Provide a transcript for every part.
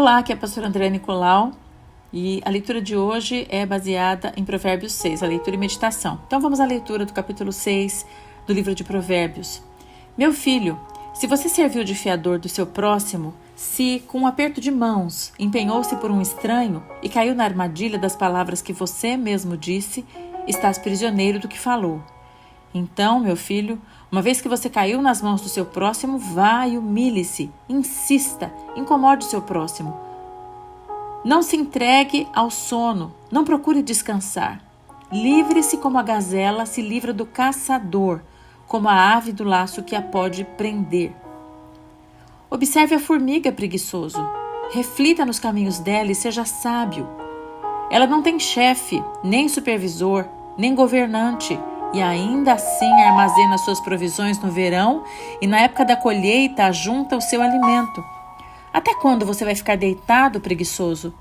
Olá, aqui é a pastora Andréa Nicolau e a leitura de hoje é baseada em Provérbios 6, a leitura e meditação. Então vamos à leitura do capítulo 6 do livro de Provérbios. Meu filho, se você serviu de fiador do seu próximo, se com um aperto de mãos empenhou-se por um estranho e caiu na armadilha das palavras que você mesmo disse, estás prisioneiro do que falou. Então, meu filho, uma vez que você caiu nas mãos do seu próximo, vá e humilhe-se, insista, incomode o seu próximo. Não se entregue ao sono, não procure descansar. Livre-se como a gazela se livra do caçador, como a ave do laço que a pode prender. Observe a formiga, preguiçoso. Reflita nos caminhos dela e seja sábio. Ela não tem chefe, nem supervisor, nem governante, e ainda assim armazena suas provisões no verão e na época da colheita ajunta o seu alimento. Até quando você vai ficar deitado, preguiçoso?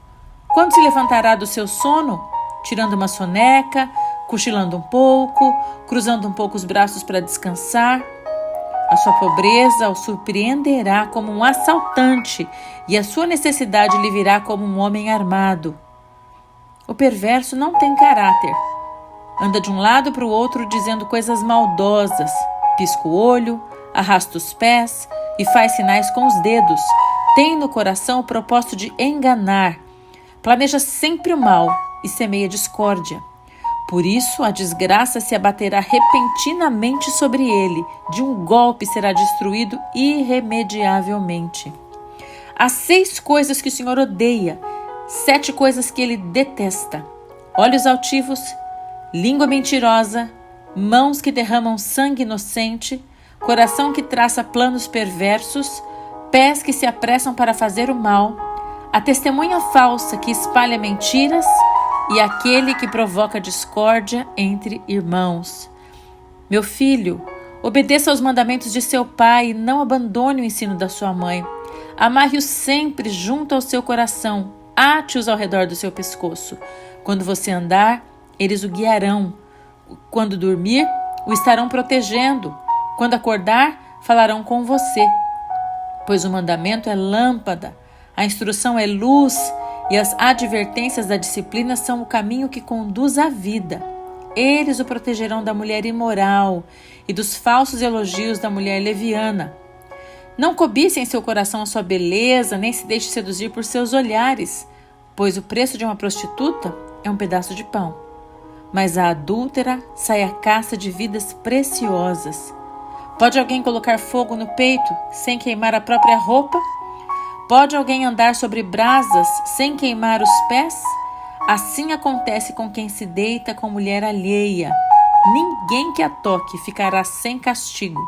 Quando se levantará do seu sono? Tirando uma soneca, cochilando um pouco, cruzando um pouco os braços para descansar? A sua pobreza o surpreenderá como um assaltante e a sua necessidade lhe virá como um homem armado. O perverso não tem caráter. Anda de um lado para o outro dizendo coisas maldosas, pisca o olho, arrasta os pés e faz sinais com os dedos. Tem no coração o propósito de enganar. Planeja sempre o mal e semeia discórdia. Por isso, a desgraça se abaterá repentinamente sobre ele. De um golpe será destruído irremediavelmente. Há 6 coisas que o Senhor odeia, 7 coisas que ele detesta: olhos altivos, língua mentirosa, mãos que derramam sangue inocente, coração que traça planos perversos, pés que se apressam para fazer o mal, a testemunha falsa que espalha mentiras e aquele que provoca discórdia entre irmãos. Meu filho, obedeça aos mandamentos de seu pai e não abandone o ensino da sua mãe. Amarre-os sempre junto ao seu coração, ate-os ao redor do seu pescoço. Quando você andar, eles o guiarão. Quando dormir, o estarão protegendo. Quando acordar, falarão com você. Pois o mandamento é lâmpada, a instrução é luz e as advertências da disciplina são o caminho que conduz à vida. Eles o protegerão da mulher imoral e dos falsos elogios da mulher leviana. Não cobice em seu coração a sua beleza, nem se deixe seduzir por seus olhares, pois o preço de uma prostituta é um pedaço de pão. Mas a adúltera sai à caça de vidas preciosas. Pode alguém colocar fogo no peito sem queimar a própria roupa? Pode alguém andar sobre brasas sem queimar os pés? Assim acontece com quem se deita com mulher alheia. Ninguém que a toque ficará sem castigo.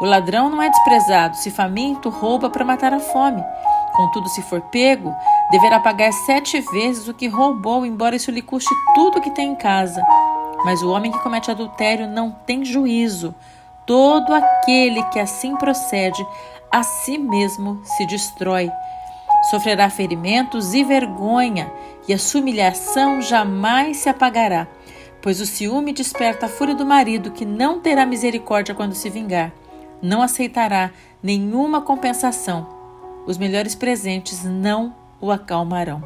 O ladrão não é desprezado, se faminto rouba para matar a fome. Contudo, se for pego, deverá pagar 7 vezes o que roubou, embora isso lhe custe tudo o que tem em casa. Mas o homem que comete adultério não tem juízo. Todo aquele que assim procede, a si mesmo se destrói. Sofrerá ferimentos e vergonha, e a sua humilhação jamais se apagará, pois o ciúme desperta a fúria do marido, que não terá misericórdia quando se vingar. Não aceitará nenhuma compensação. Os melhores presentes não o acalmarão.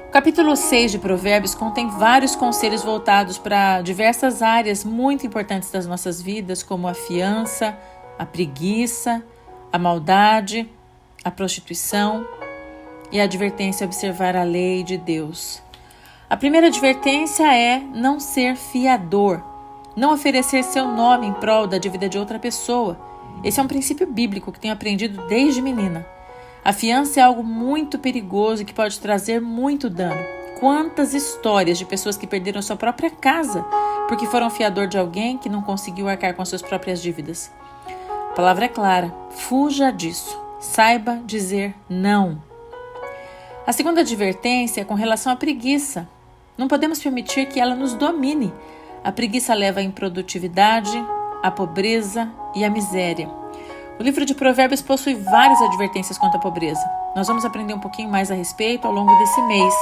O capítulo 6 de Provérbios contém vários conselhos voltados para diversas áreas muito importantes das nossas vidas, como a fiança, a preguiça, a maldade, a prostituição e a advertência a observar a lei de Deus. A primeira advertência é não ser fiador, não oferecer seu nome em prol da dívida de outra pessoa. Esse é um princípio bíblico que tenho aprendido desde menina. A fiança é algo muito perigoso e que pode trazer muito dano. Quantas histórias de pessoas que perderam sua própria casa porque foram fiador de alguém que não conseguiu arcar com as suas próprias dívidas. A palavra é clara, fuja disso, saiba dizer não. A segunda advertência é com relação à preguiça. Não podemos permitir que ela nos domine. A preguiça leva à improdutividade, à pobreza e à miséria. O livro de Provérbios possui várias advertências quanto à pobreza. Nós vamos aprender um pouquinho mais a respeito ao longo desse mês.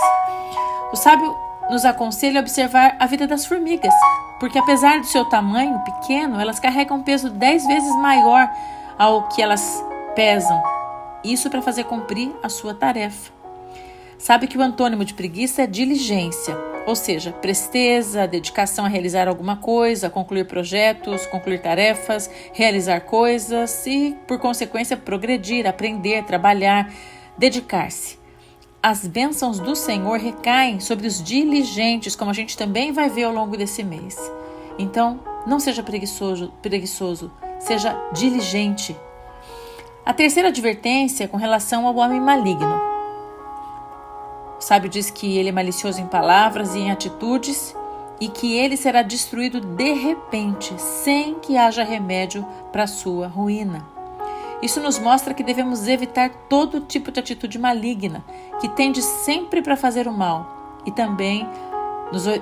O sábio nos aconselha a observar a vida das formigas, porque apesar do seu tamanho pequeno, elas carregam um peso 10 vezes maior ao que elas pesam. isso para fazer cumprir a sua tarefa. Sabe que o antônimo de preguiça é diligência, ou seja, presteza, dedicação a realizar alguma coisa, a concluir projetos, concluir tarefas, realizar coisas e, por consequência, progredir, aprender, trabalhar, dedicar-se. As bênçãos do Senhor recaem sobre os diligentes, como a gente também vai ver ao longo desse mês. Então, não seja preguiçoso, seja diligente. A terceira advertência é com relação ao homem maligno. O sábio diz que ele é malicioso em palavras e em atitudes e que ele será destruído de repente, sem que haja remédio para a sua ruína. Isso nos mostra que devemos evitar todo tipo de atitude maligna, que tende sempre para fazer o mal, e também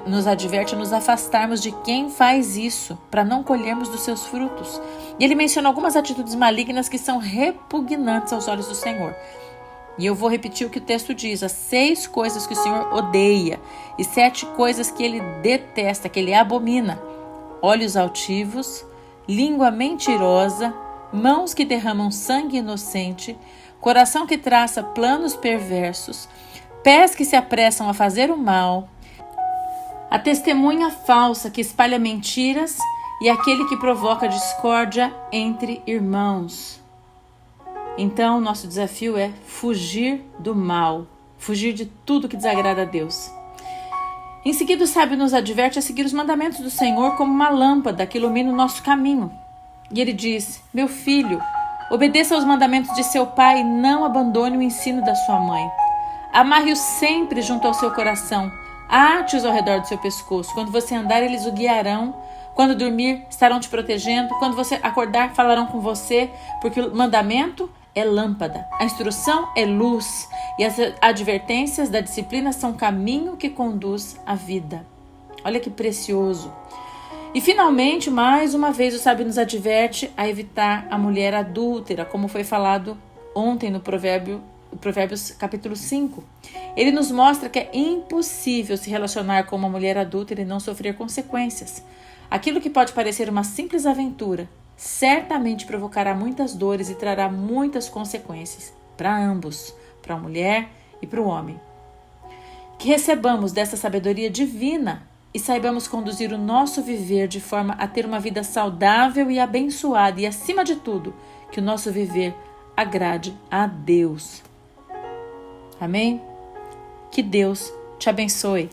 nos adverte a nos afastarmos de quem faz isso, para não colhermos dos seus frutos. E ele menciona algumas atitudes malignas que são repugnantes aos olhos do Senhor. E eu vou repetir o que o texto diz: as 6 coisas que o Senhor odeia e 7 coisas que ele detesta, que ele abomina: olhos altivos, língua mentirosa, mãos que derramam sangue inocente, coração que traça planos perversos, pés que se apressam a fazer o mal, a testemunha falsa que espalha mentiras e aquele que provoca discórdia entre irmãos. Então, nosso desafio é fugir do mal, fugir de tudo que desagrada a Deus. Em seguida, o sábio nos adverte a seguir os mandamentos do Senhor como uma lâmpada que ilumina o nosso caminho. E ele diz: meu filho, obedeça aos mandamentos de seu pai e não abandone o ensino da sua mãe. Amarre-os sempre junto ao seu coração, ate-os ao redor do seu pescoço. Quando você andar, eles o guiarão. Quando dormir, estarão te protegendo. Quando você acordar, falarão com você, porque o mandamento é lâmpada, a instrução é luz, e as advertências da disciplina são caminho que conduz à vida. Olha que precioso. E finalmente, mais uma vez, o sábio nos adverte a evitar a mulher adúltera, como foi falado ontem no Provérbios capítulo 5. Ele nos mostra que é impossível se relacionar com uma mulher adúltera e não sofrer consequências. Aquilo que pode parecer uma simples aventura certamente provocará muitas dores e trará muitas consequências para ambos, para a mulher e para o homem. Que recebamos dessa sabedoria divina e saibamos conduzir o nosso viver de forma a ter uma vida saudável e abençoada, e acima de tudo, que o nosso viver agrade a Deus. Amém? Que Deus te abençoe.